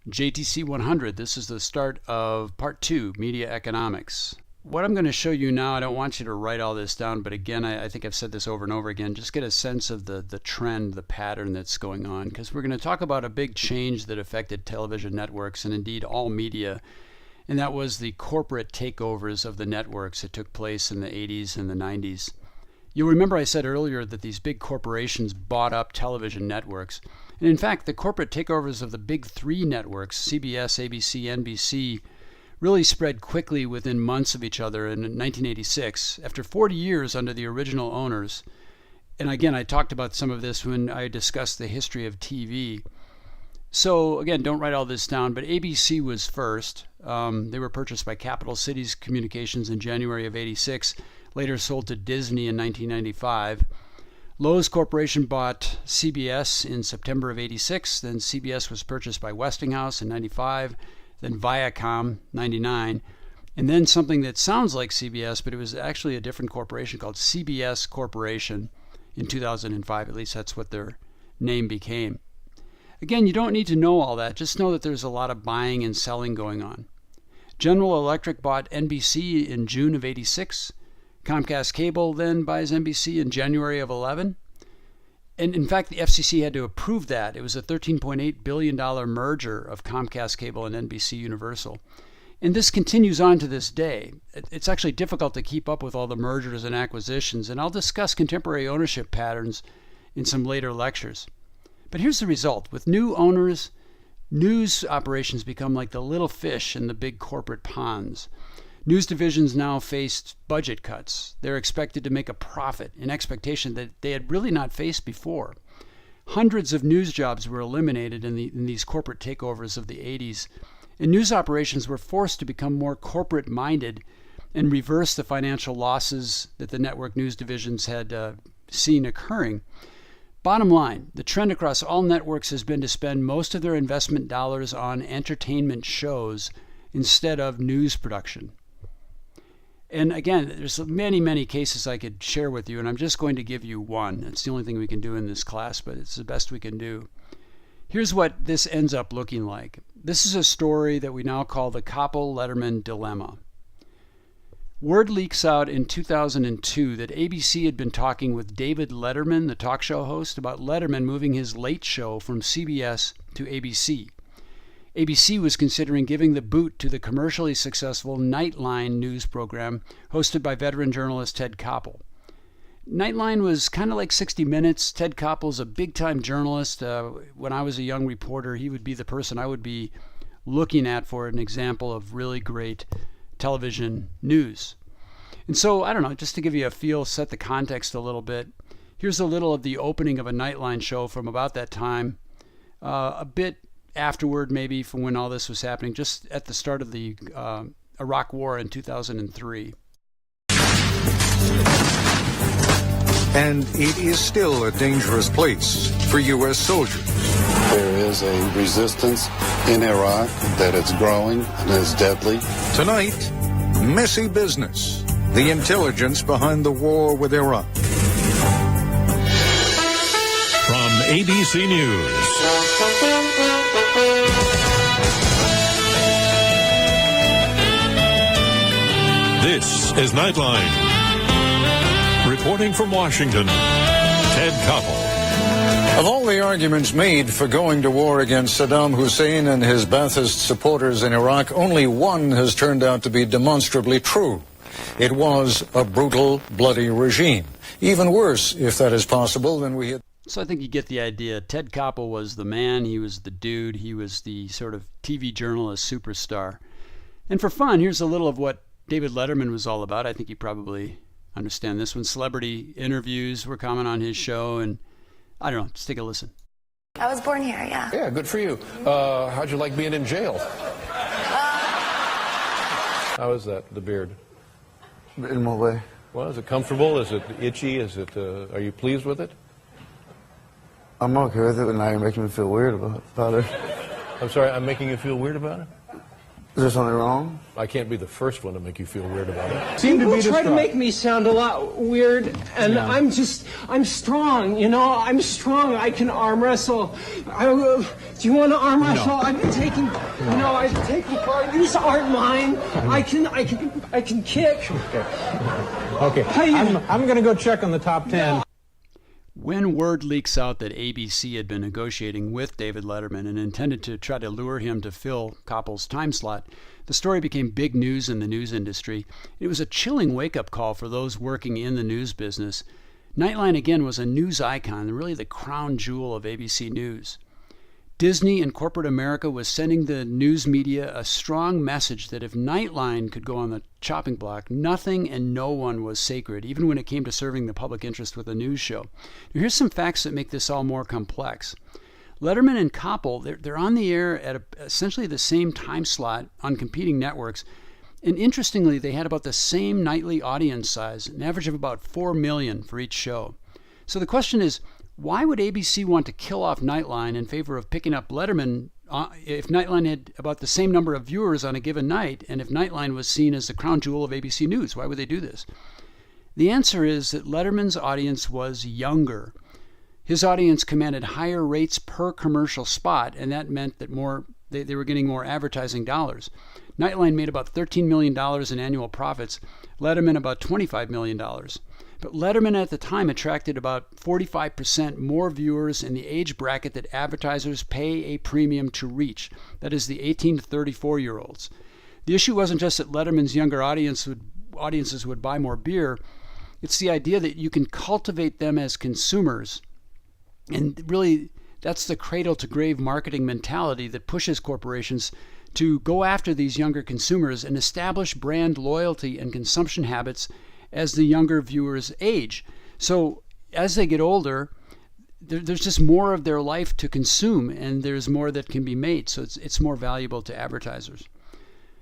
JTC 100. This is the start of part 2, Media Economics. What I'm going to show you now, I don't want you to write all this down, but again, I think I've said this over and over again, just get a sense of the trend, the pattern that's going on, because we're going to talk about a big change that affected television networks and indeed all media, and that was the corporate takeovers of the networks that took place in the 80s and the 90s. You'll remember I said earlier that these big corporations bought up television networks. And in fact, the corporate takeovers of the big three networks, CBS, ABC, NBC, really spread quickly within months of each other in 1986, after 40 years under the original owners. And again, I talked about some of this when I discussed the history of TV. So again, don't write all this down, but ABC was first. They were purchased by Capital Cities Communications in January of 86, later sold to Disney in 1995. Lowe's Corporation bought CBS in September of 86, then CBS was purchased by Westinghouse in 95, then Viacom 99, and then something that sounds like CBS, but it was actually a different corporation called CBS Corporation in 2005. At least that's what their name became. Again, you don't need to know all that. Just know that there's a lot of buying and selling going on. General Electric bought NBC in June of 86. Comcast Cable then buys NBC in January of 11. And in fact, the FCC had to approve that. It was a $13.8 billion merger of Comcast Cable and NBC Universal. And this continues on to this day. It's actually difficult to keep up with all the mergers and acquisitions, and I'll discuss contemporary ownership patterns in some later lectures. But here's the result. With new owners, news operations become like the little fish in the big corporate ponds. News divisions now faced budget cuts. They're expected to make a profit, an expectation that they had really not faced before. Hundreds of news jobs were eliminated in these corporate takeovers of the 80s, and news operations were forced to become more corporate-minded and reverse the financial losses that the network news divisions had seen occurring. Bottom line, the trend across all networks has been to spend most of their investment dollars on entertainment shows instead of news production. And again, there's many, many cases I could share with you, and I'm just going to give you one. It's the only thing we can do in this class, but it's the best we can do. Here's what this ends up looking like. This is a story that we now call the Koppel-Letterman dilemma. Word leaks out in 2002 that ABC had been talking with David Letterman, the talk show host, about Letterman moving his late show from CBS to ABC. ABC was considering giving the boot to the commercially successful Nightline news program hosted by veteran journalist Ted Koppel. Nightline was kind of like 60 Minutes. Ted Koppel's a big-time journalist. When I was a young reporter, he would be the person I would be looking at for an example of really great television news. And so, I don't know, just to give you a feel, set the context a little bit, here's a little of the opening of a Nightline show from about that time, a bit afterward maybe from when all this was happening, just at the start of the Iraq War in 2003. And it is still a dangerous place for U.S. soldiers. There is a resistance in Iraq that is growing and is deadly. Tonight, messy business. The intelligence behind the war with Iraq. From ABC News. This is Nightline. Reporting from Washington, Ted Koppel. Of all the arguments made for going to war against Saddam Hussein and his Ba'athist supporters in Iraq, only one has turned out to be demonstrably true. It was a brutal, bloody regime. Even worse, if that is possible, than we had. So I think you get the idea. Ted Koppel was the man. He was the dude. He was the sort of TV journalist superstar. And for fun, here's a little of what David Letterman was all about. I think you probably understand this one. Celebrity interviews were common on his show, and I don't know, just take a listen. I was born here, yeah. Yeah, good for you. How'd you like being in jail? How is that, the beard? In what way? Well, is it comfortable? Is it itchy? Is it? Are you pleased with it? I'm okay with it, but now you're making me feel weird about it. I'm sorry, I'm making you feel weird about it? Is there something wrong? I can't be the first one to make you feel weird about it. People try to make me sound a lot weird, and I'm strong, you know, I'm strong. I can arm wrestle. Do you want to arm wrestle? No. I've been taking part. These aren't mine. I can kick. Okay. I'm going to go check on the top 10. When word leaks out that ABC had been negotiating with David Letterman and intended to try to lure him to fill Koppel's time slot, the story became big news in the news industry. It was a chilling wake-up call for those working in the news business. Nightline, again, was a news icon, really the crown jewel of ABC News. Disney and corporate America was sending the news media a strong message that if Nightline could go on the chopping block, nothing and no one was sacred, even when it came to serving the public interest with a news show. Now, here's some facts that make this all more complex. Letterman and Koppel, they're on the air at essentially the same time slot on competing networks, and interestingly, they had about the same nightly audience size, an average of about 4 million for each show. So the question is, why would ABC want to kill off Nightline in favor of picking up Letterman if Nightline had about the same number of viewers on a given night, and if Nightline was seen as the crown jewel of ABC News? Why would they do this? The answer is that Letterman's audience was younger. His audience commanded higher rates per commercial spot, and that meant that they were getting more advertising dollars. Nightline made about $13 million in annual profits, Letterman about $25 million. But Letterman at the time attracted about 45% more viewers in the age bracket that advertisers pay a premium to reach. That is the 18 to 34-year-olds. The issue wasn't just that Letterman's younger audiences would buy more beer. It's the idea that you can cultivate them as consumers. And really, that's the cradle-to-grave marketing mentality that pushes corporations to go after these younger consumers and establish brand loyalty and consumption habits as the younger viewers age. So as they get older, there's just more of their life to consume, and there's more that can be made. So it's more valuable to advertisers.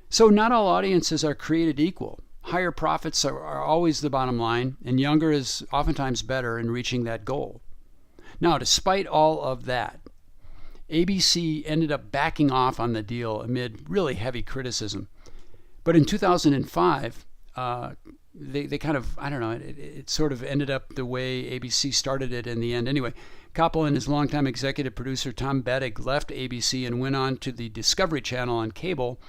So not all audiences are created equal. Higher profits are always the bottom line, and younger is oftentimes better in reaching that goal. Now, despite all of that, ABC ended up backing off on the deal amid really heavy criticism. But in 2005, they kind of, I don't know, it sort of ended up the way ABC started it in the end. Anyway, Koppel and his longtime executive producer Tom Bettig left ABC and went on to the Discovery Channel on cable.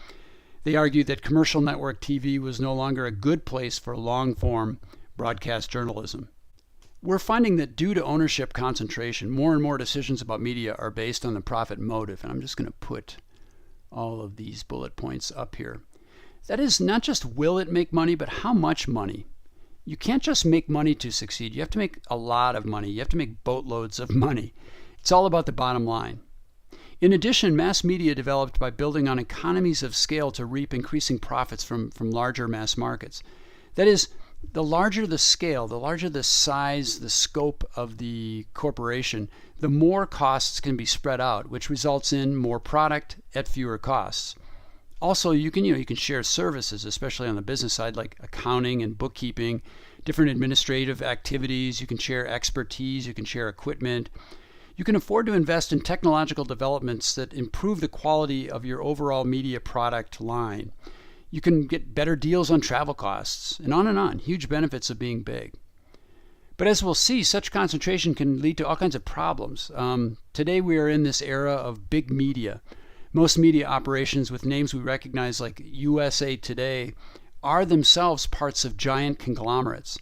They argued that commercial network TV was no longer a good place for long-form broadcast journalism. We're finding that due to ownership concentration, more and more decisions about media are based on the profit motive. And I'm just going to put all of these bullet points up here. That is, not just will it make money, but how much money. You can't just make money to succeed. You have to make a lot of money. You have to make boatloads of money. It's all about the bottom line. In addition, mass media developed by building on economies of scale to reap increasing profits from larger mass markets. That is, the larger the scale, the larger the size, the scope of the corporation, the more costs can be spread out, which results in more product at fewer costs. Also, you can share services, especially on the business side, like accounting and bookkeeping, different administrative activities. You can share expertise. You can share equipment. You can afford to invest in technological developments that improve the quality of your overall media product line. You can get better deals on travel costs, and on. Huge benefits of being big. But as we'll see, such concentration can lead to all kinds of problems. Today we are in this era of big media. Most media operations with names we recognize like USA Today are themselves parts of giant conglomerates.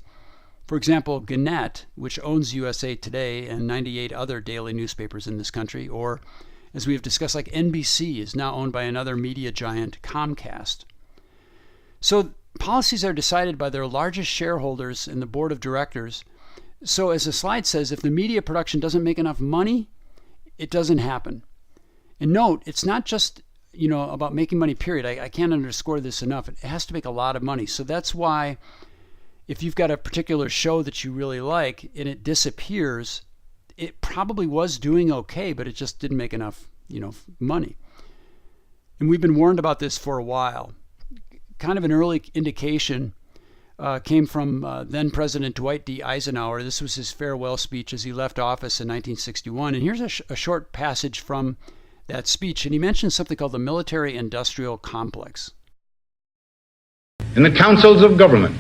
For example, Gannett, which owns USA Today and 98 other daily newspapers in this country, or as we have discussed, like NBC is now owned by another media giant, Comcast. So policies are decided by their largest shareholders in the board of directors. So as the slide says, if the media production doesn't make enough money, it doesn't happen. And note, it's not just about making money, period. I can't underscore this enough. It has to make a lot of money. So that's why if you've got a particular show that you really like and it disappears, it probably was doing okay, but it just didn't make enough money. And we've been warned about this for a while. Kind of an early indication came from then President Dwight D. Eisenhower. This was his farewell speech as he left office in 1961. And here's a short passage from that speech, and he mentioned something called the military-industrial complex. In the councils of government,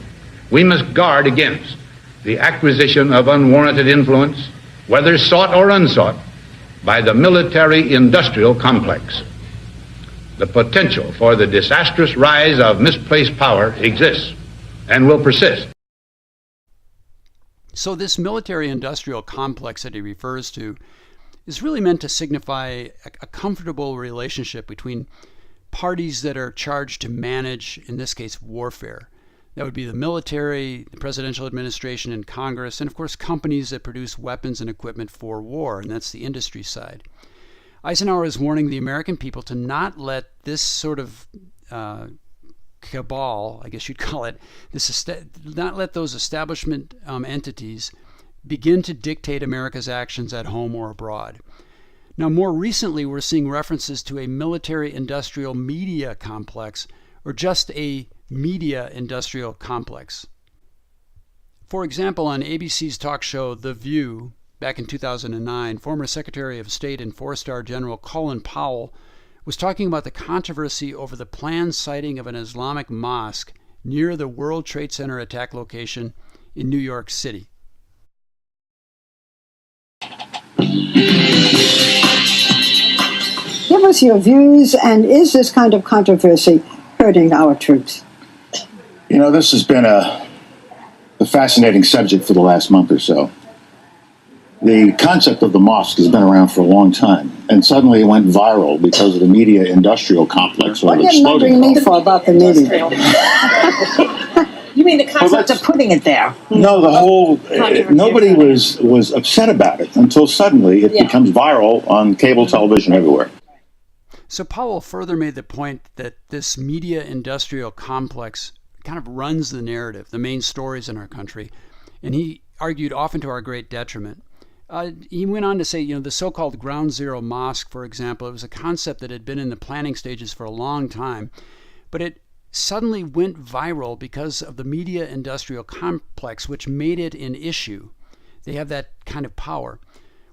we must guard against the acquisition of unwarranted influence, whether sought or unsought, by the military-industrial complex. The potential for the disastrous rise of misplaced power exists and will persist. So this military-industrial complex that he refers to is really meant to signify a comfortable relationship between parties that are charged to manage, in this case, warfare. That would be the military, the presidential administration, and Congress, and of course companies that produce weapons and equipment for war, and that's the industry side. Eisenhower is warning the American people to not let this sort of cabal, I guess you'd call it, not let those establishment entities begin to dictate America's actions at home or abroad. Now, more recently, we're seeing references to a military-industrial media complex, or just a media-industrial complex. For example, on ABC's talk show The View, back in 2009, former Secretary of State and four-star General Colin Powell was talking about the controversy over the planned siting of an Islamic mosque near the World Trade Center attack location in New York City. Give us your views, and is this kind of controversy hurting our troops? You know, this has been a fascinating subject for the last month or so. The concept of the mosque has been around for a long time, and suddenly it went viral because of the media-industrial complex. What are you mumbling me for about the media? You mean the concept of putting it there? No, the whole nobody was upset about it until suddenly it becomes viral on cable television everywhere. So Powell further made the point that this media-industrial complex kind of runs the narrative, the main stories in our country, and he argued often to our great detriment. He went on to say, the so-called Ground Zero Mosque, for example, it was a concept that had been in the planning stages for a long time, but it suddenly went viral because of the media-industrial complex, which made it an issue. They have that kind of power.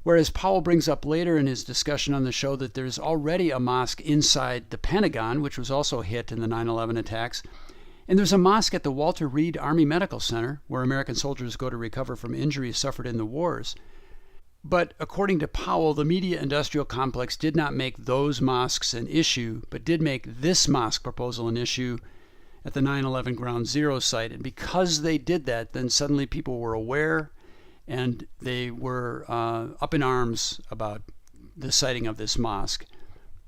Whereas Powell brings up later in his discussion on the show that there's already a mosque inside the Pentagon, which was also hit in the 9/11 attacks. And there's a mosque at the Walter Reed Army Medical Center, where American soldiers go to recover from injuries suffered in the wars. But according to Powell, the media-industrial complex did not make those mosques an issue, but did make this mosque proposal an issue at the 9/11 Ground Zero site. And because they did that, then suddenly people were aware and they were up in arms about the siting of this mosque.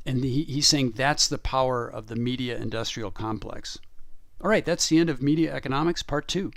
And he's saying that's the power of the media-industrial complex. All right, that's the end of Media Economics Part 2.